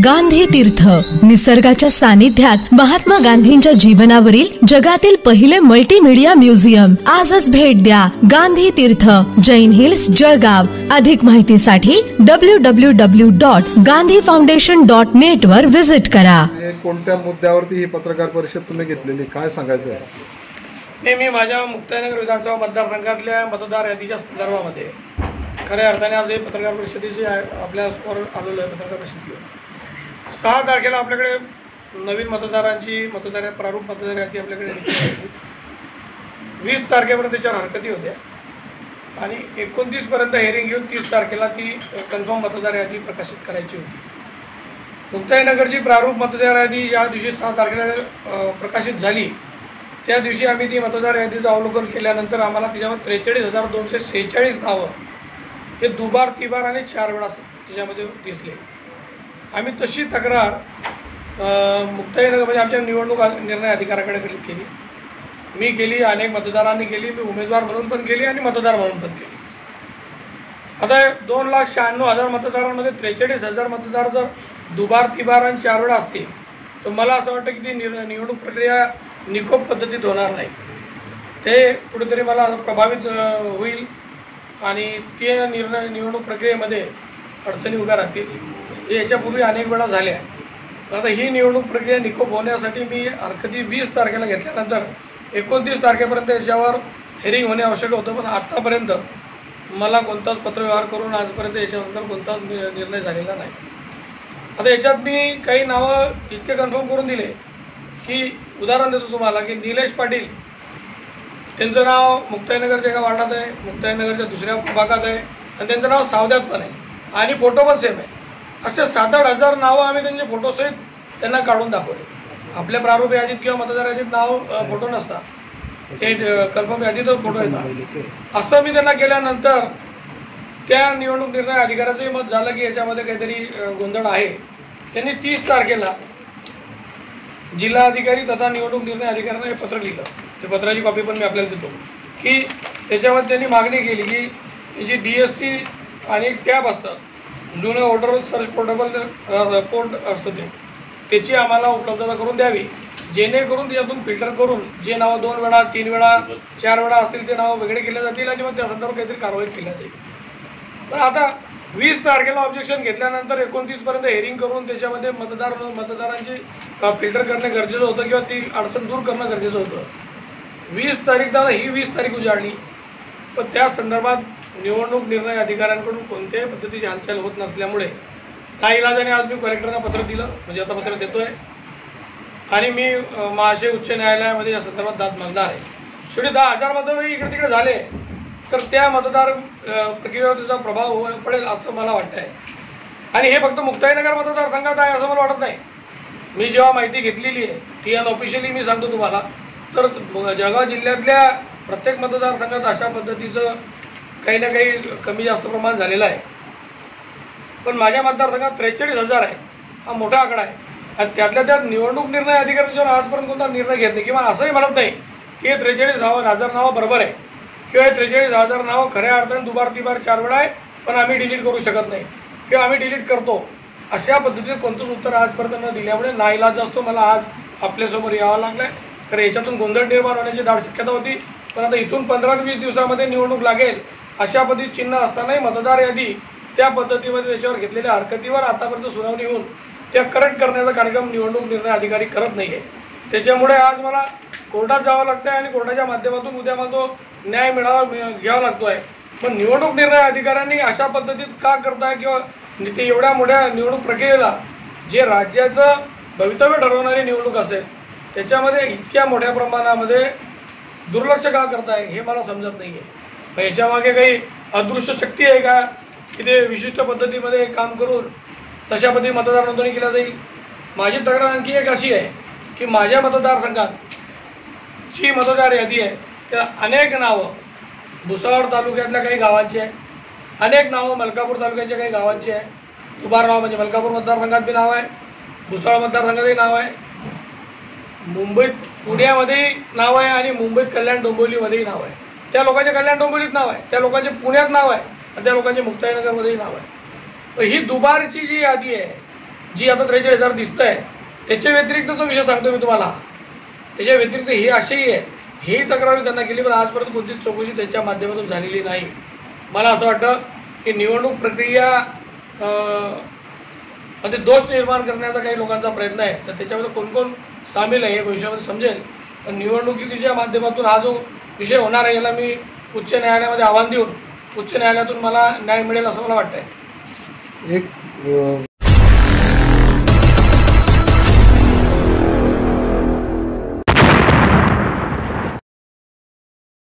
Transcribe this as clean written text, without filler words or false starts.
गांधी तीर्थ, निसर्गाच्या सानिध्यात महात्मा गांधींच्या जीवनावरील जगातील पहिले मल्टीमीडिया म्युझियम. आजच भेट द्या. गांधी तीर्थ, जैन हिल्स, जळगाव. अधिक माहितीसाठी www.gandhifoundation.net वर विजिट करा. कोणत्या मुद्द्यावरती ही पत्रकार परिषद तुम्ही घेतलेली, काय सांगायचं आहे? मी माझ्या मुक्ताईनगर विधानसभा मतदारसंघातल्या मतदार यादीच्या संदर्भामध्ये खऱ्या अर्थाने आज ही पत्रकार परिषदेची आपल्या समोर आलेलो आहे. पत्रकार परिषद घेऊन 6 तारखेला आपल्याकडे नवीन मतदारांची प्रारूप मतदार यादी आपल्याकडे 20 तारखेपर्यंत त्याच्यावर हरकती होत्या आणि 29 पर्यंत हेअरिंग घेऊन 30 तारखेला ती कन्फर्म मतदार यादी प्रकाशित करायची होती. मुक्ताईनगरची प्रारूप मतदार यादी या दिवशी 6 तारखेला प्रकाशित झाली. त्या दिवशी आम्ही ती मतदार यादीचं अवलोकन केल्यानंतर आम्हाला त्याच्यामध्ये 43,246 नावं हे दुबार, तिबार आणि 4 वेळा त्याच्यामध्ये दिसले. आम्ही तशी तक्रार मुक्ताईनगर म्हणजे आमच्या निवडणूक निर्णय अधिकाऱ्याकडे केली. मी केली, अनेक मतदारांनी केली, मी उमेदवार म्हणून पण केली आणि मतदार म्हणून पण केली. आता 2,96,000 मतदारांमध्ये 43,000 मतदार जर दुबार, तिबार आणि 4 वेळा असतील तर मला असं वाटतं की ती निवडणूक प्रक्रिया निकोप पद्धतीत होणार नाही. ते कुठेतरी मला प्रभावित होईल आणि ते निवडणूक प्रक्रियेमध्ये अडचणी उभ्या राहतील. हे याच्यापूर्वी अनेक वेळा झाल्या. पण आता ही निवडणूक प्रक्रिया निकोप होण्यासाठी मी हरकती 20 तारखेला घेतल्यानंतर 29 तारखेपर्यंत याच्यावर हेअरिंग होणे आवश्यक होतं. पण आत्तापर्यंत मला कोणताच पत्रव्यवहार करून आजपर्यंत याच्यानंतर कोणताच निर्णय झालेला नाही. आता याच्यात मी काही नावं इतके कन्फर्म करून दिले की उदाहरण देतो तुम्हाला की निलेश पाटील, त्यांचं नाव मुक्ताईनगरच्या एका वार्डात आहे, मुक्ताईनगरच्या दुसऱ्या भागात आहे आणि त्यांचं नाव सावद्यात पण आहे आणि फोटो पण सेम आहे. असे 7-8 हजार नावं आम्ही त्यांचे फोटोसहित त्यांना काढून दाखवले. आपल्या प्रारूप यादीत किंवा मतदार यादीत नाव फोटो नसतात, ते कन्फर्म यादीतच फोटो येतात. असं मी त्यांना केल्यानंतर त्या निवडणूक निर्णय अधिकाऱ्याचंही मत झालं की याच्यामध्ये काहीतरी गोंधळ आहे. त्यांनी 30 तारखेला जिल्हाधिकारी तथा निवडणूक निर्णय अधिकाऱ्यांना हे पत्र लिहिलं. ते पत्राची कॉपी पण मी आपल्याला देतो की त्याच्यामध्ये त्यांनी मागणी केली की त्यांची DSC आणि टॅब असतात, जुने ऑर्डर सर्च पोर्टेबल पोर्ट असतं त्याची आम्हाला उपलब्धता करून द्यावी, जेणेकरून त्याच्यातून फिल्टर करून जे नावं 2 वेळा, 3 वेळा, 4 वेळा असतील ते नावं वेगळे केले जातील आणि मग त्या संदर्भात काहीतरी कारवाई केली जाईल. पण आता 20 तारखेला ऑब्जेक्शन घेतल्यानंतर 29 पर्यंत हेअरिंग करून त्याच्यामध्ये मतदारांची फिल्टर करणे गरजेचं होतं किंवा ती अडचण दूर करणं गरजेचं होतं. 20 तारीख दादा ही 20 तारीख उजाडली. पण त्या संदर्भात निवडणूक निर्णय अधिकाऱ्यांकडून कोणत्याही पद्धतीची हालचाल होत नसल्यामुळे नाईलाजाने आज मी कलेक्टरना पत्र दिलं, म्हणजे आता पत्र देतो आहे आणि मी महाशय उच्च न्यायालयामध्ये या संदर्भात दाद मागणार आहे. शेवटी 10,000 मतदारही इकडे तिकडे झाले तर त्या मतदार प्रक्रियेवर त्याचा प्रभाव पडेल असं मला वाटतं आहे. आणि हे फक्त मुक्ताईनगर मतदारसंघात आहे असं मला वाटत नाही. मी जेव्हा माहिती घेतलेली आहे ती अनऑफिशियली मी सांगतो तुम्हाला, तर जळगाव जिल्ह्यातल्या प्रत्येक मतदारसंघात अशा पद्धतीचं काही ना काही कमी जास्त प्रमाण झालेलं आहे. पण माझ्या मतदारसंघात 43,000 आहे, हा मोठा आकडा आहे. आणि त्यातल्या त्यात निवडणूक निर्णय अधिकाऱ्याच्यावर आजपर्यंत कोणता निर्णय घेत नाही किंवा असंही म्हणत नाही की हे 43,000 नावं बरोबर आहे किंवा हे 43,000 नावं खऱ्या अर्थाने दुबार, तिबार, 4 वेळा आहे पण आम्ही डिलीट करू शकत नाही किंवा आम्ही डिलीट करतो. अशा पद्धतीने कोणतंच उत्तर आजपर्यंत न दिल्यामुळे नाईलाज असतो मला आज आपल्यासमोर यावं लागलं आहे. कारण याच्यातून गोंधळ निर्माण होण्याची दाट शक्यता होती. पण आता इथून 15 ते 20 दिवसामध्ये निवडणूक लागेल अशा पद्धती चिन्ह असतानाही मतदार यादी त्या पद्धतीमध्ये त्याच्यावर घेतलेल्या हरकतीवर आतापर्यंत सुनावणी होऊन त्या करेक्ट करण्याचा कार्यक्रम निवडणूक निर्णय अधिकारी करत नाही आहे. त्याच्यामुळे आज मला कोर्टात जावं लागतं आहे आणि कोर्टाच्या माध्यमातून उद्या मला तो न्याय घ्यावा लागतो आहे. पण निवडणूक निर्णय अधिकाऱ्यांनी अशा पद्धतीत का करताय किंवा ते एवढ्या मोठ्या निवडणूक प्रक्रियेला जे राज्याचं भवितव्य ठरवणारी निवडणूक असेल त्याच्यामध्ये इतक्या मोठ्या प्रमाणामध्ये दुर्लक्ष का करताय हे मला समजत नाही आहे. याच्यामागे काही अदृश्य शक्ती आहे का की ते विशिष्ट पद्धतीमध्ये काम करून तशा पद्धती मतदार नोंदणी केल्या जाईल. माझी तक्रार आणखी एक अशी आहे की माझ्या मतदारसंघात जी मतदार यादी आहे त्या अनेक नावं भुसावळ तालुक्यातल्या काही गावांची आहे, अनेक नावं मलकापूर तालुक्याच्या काही गावांची आहे. दुबार नाव म्हणजे मलकापूर मतदारसंघात बी नाव आहे, भुसावळ मतदारसंघातही नाव आहे, मुंबईत पुण्यामध्येही नाव आहे आणि मुंबईत कल्याण डोंबिवलीमध्येही नाव आहे. त्या लोकांच्या कल्याण डोंबिवलीत नाव आहे, त्या लोकांचे पुण्यात नाव आहे आणि त्या लोकांचे मुक्ताईनगरमध्येही नाव आहे. ही दुबारची जी यादी आहे जी आता 43,000 दिसतं आहे त्याच्या व्यतिरिक्तचा विषय सांगतो मी तुम्हाला. त्याच्या व्यतिरिक्त हे असेही आहे, हेही तक्रारी त्यांना केली, पण आजपर्यंत कोणतीच चौकशी त्यांच्या माध्यमातून झालेली नाही. मला असं वाटतं की निवडणूक प्रक्रिया मध्ये दोष निर्माण करण्याचा काही लोकांचा प्रयत्न आहे, तर त्याच्यामध्ये कोण कोण सामील आहे हे भविष्यामध्ये समजेल. पण निवडणुकीच्या माध्यमातून हा जो विषय होणार आहे याला मी उच्च न्यायालयामध्ये आव्हान देऊन उच्च न्यायालयातून मला न्याय मिळेल असं मला वाटतं आहे. एक